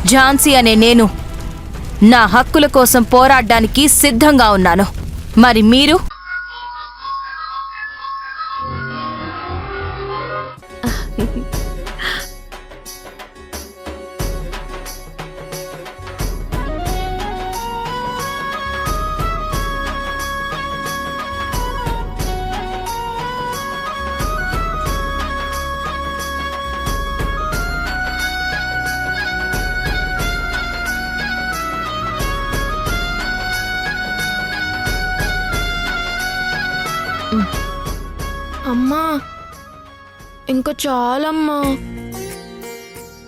ఝాన్సీ అనే నేను నా హక్కుల కోసం పోరాడడానికి సిద్ధంగా ఉన్నాను. మరి మీరు? అమ్మా, ఇంకా చాలమ్మా.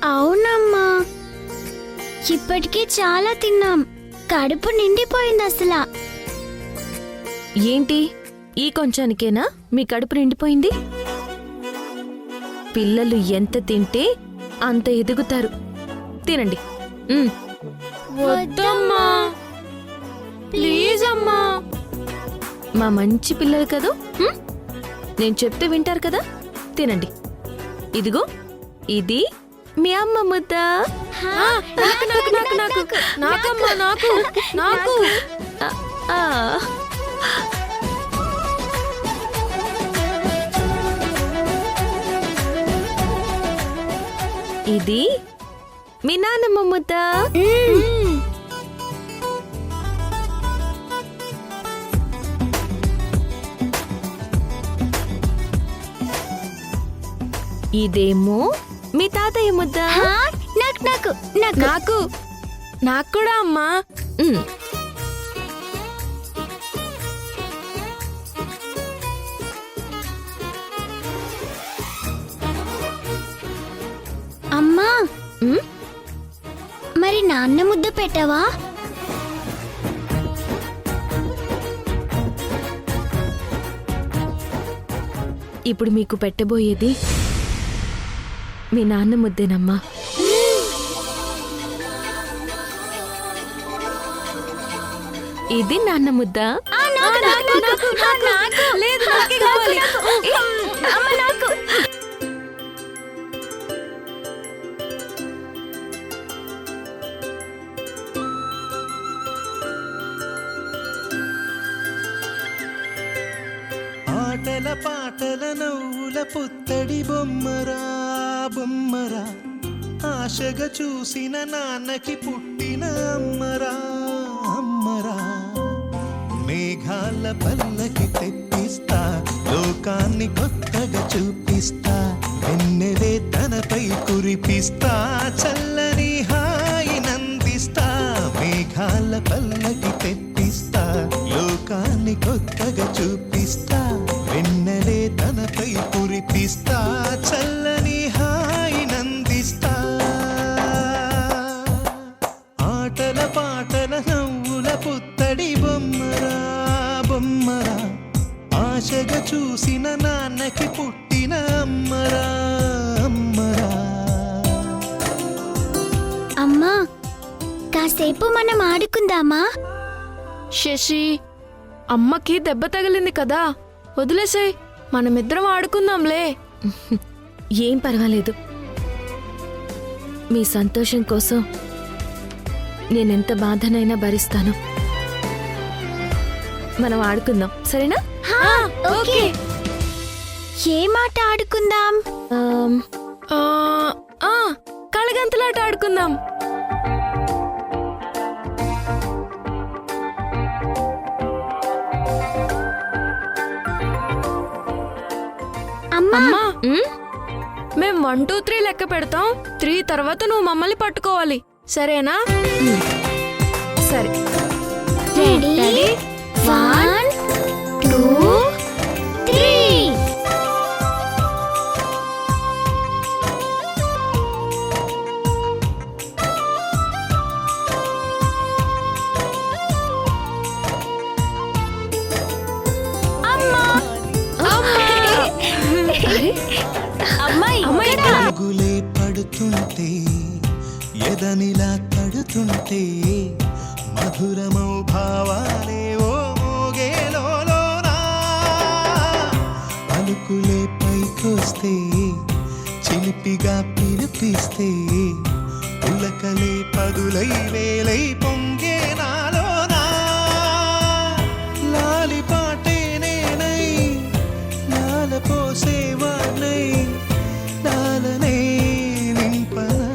అవునమ్మా, ఇప్పటికే చాలా తిన్నాం, కడుపు నిండిపోయింది అసలు. ఏంటి, ఈ కొంచానికేనా మీ కడుపు నిండిపోయింది? పిల్లలు ఎంత తింటే అంత ఎదుగుతారు. తినండి. వద్దమ్మా, ప్లీజ్ అమ్మా. మా మంచి పిల్లలు కదూ, నేను చెప్తే వింటారు కదా. తినండి. ఇదిగో, ఇది మీ అమ్మ ముద్ద. నాకు నాకు నాకు నాకు నాకమ్మా, నాకు నాకు. ఆ, ఇది మీ నాన్నమ్మ ముద్ద. ఇదేమో మీ తాతయ్య ముద్ద. నాకు నాకు నాకు నాకు నాకు కూడా అమ్మా. ఉమ్, అమ్మా, ఉమ్, మరి నాన్న ముద్ద పెట్టవా? ఇప్పుడు మీకు పెట్టబోయేది మీ నాన్న ముద్దేనమ్మా. ఇది నాన్న ముద్ద. లేదు, నాకే కావాలి. ఆటల పాటల నవ్వుల పుత్తడి బొమ్మరా బొమ్మరా, ఆశగా చూసిన నాన్నకి పుట్టిన అమ్మరా అమ్మరా. మేఘాల పల్లకి తెప్పిస్తా, లోకాన్ని కొత్తగా చూపిస్తా, వెన్నెలే తనపై కురిపిస్తా, చల్లని హాయి నందిస్తా. మేఘాల పల్లకి తెప్పిస్తా, లోకాన్ని కొత్తగా చూపిస్తా, వెన్నెలే తనపై కురిపిస్తా, చల్లని హాయి నందిస్తా. ఆటల పాటల నవ్వుల పుత్తడి బొమ్మరా బొమ్మరా, ఆశగా చూసిన నాన్నకి పుట్టిన అమ్మరా అమ్మరా. అమ్మా, కాసేపు మనం ఆడుకుందామా? శశి, అమ్మకి దెబ్బ తగిలింది కదా, వదిలేసేయ్, మనమిద్దరం ఆడుకుందాంలే. ఏం పర్వాలేదు. మీ సంతోషం కోసం నేనెంత బాధనైనా భరిస్తాను. మనం ఆడుకుందాం, సరేనా? ఓకే. ఏ మాట ఆడుకుందాం? ఆమ్, కళగంతలాట ఆడుకుందాం. అమ్మా, అమ్మా, ఉమ్, మేం 1 2 3 లెక్క పెడతాం. 3 తర్వాత నువ్వు మమ్మల్ని పట్టుకోవాలి, సరేనా? సరే. రెడీ? 1 2 3. అడుగులే పడుతుంటే, ఎదనిలా తడుతుంటే, మధురమౌ భావాలే ఓ మోగేలోనా. పలుకులే పైకొస్తే, చిలిపిగా పిలిపిస్తే, పులక కోరికలే పదులై వేలై పొంగే నాలోనా లాలి పాటే నేనై లాల పోసేవాణ్ణై లాలనే నింపనా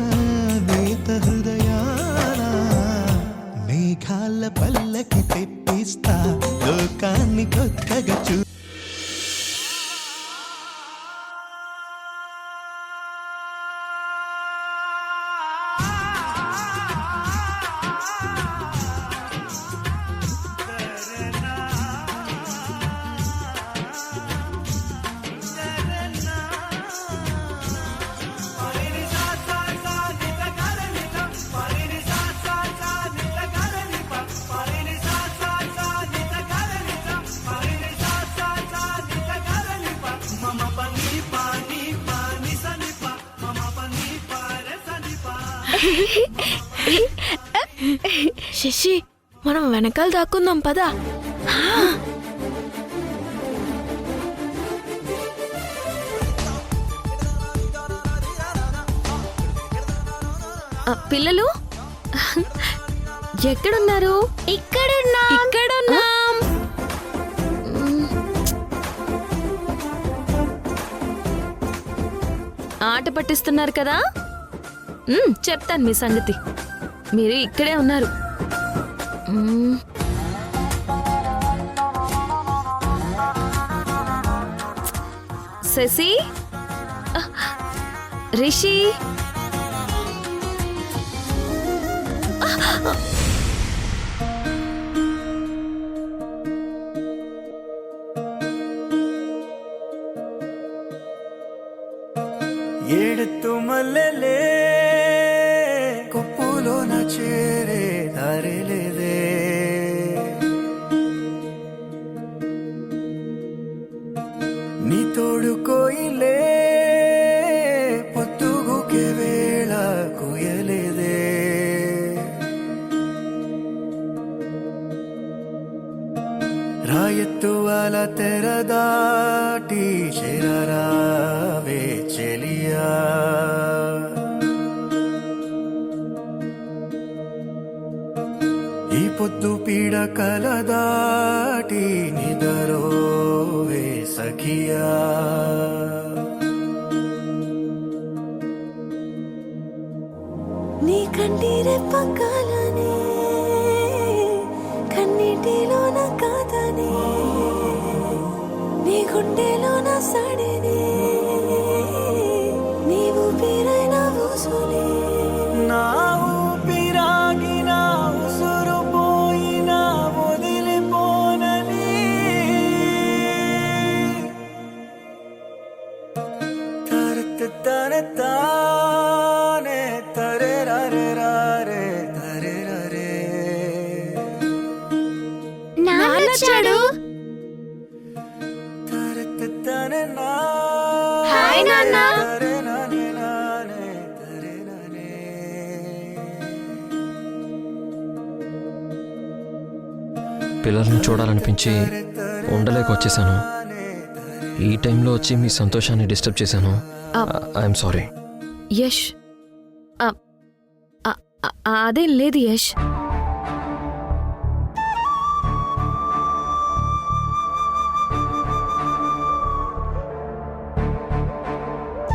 నేత హృదయాన మేఘాల పల్లకి తెప్పిస్తా లోకాన్ని కొత్తగా చూ శశి మనం వెనకాల దాక్కుందాం పదా. పిల్లలు ఎక్కడున్నారు? ఇక్కడున్నాం. ఆట పట్టిస్తున్నారు కదా. చెప్తాను మీ సంగతి. మీరు ఇక్కడే ఉన్నారు. శశి, రిషి, ఏడుతూ మల్లెలే కొప్పులోన చేరే దారిలేదే నీ తోడు కోయిలే పొత్తుగుకే వేళ కోయలేదే రాయత్తు అల తెరదాటి చేరావే చెలియా ఈ పొద్దు పీడ కలదాటి నిదరోవే సఖియా నీ కంటిరే పక్కలనే కన్నీటిలోన కాదనే నీ గుండెలోన సడినే నీవు పీరైన ఊసులే నా ఊపిరాగిన ఉసురు పోయిన వదిలిపోనని తరత తనతానే తరే రరే రారే తరే రరే నాన్నొచ్చాడు. తరత తననా హాయ్ నాన్న. తరే ననే నానే తరే ననే పిల్లల్ని చూడాలనిపించి ఉండలేక వచ్చేసాను. ఈ టైంలో వచ్చి మీ సంతోషాన్ని డిస్టర్బ్ చేశాను. I'm sorry. యష్, అదేం లేదు యష్.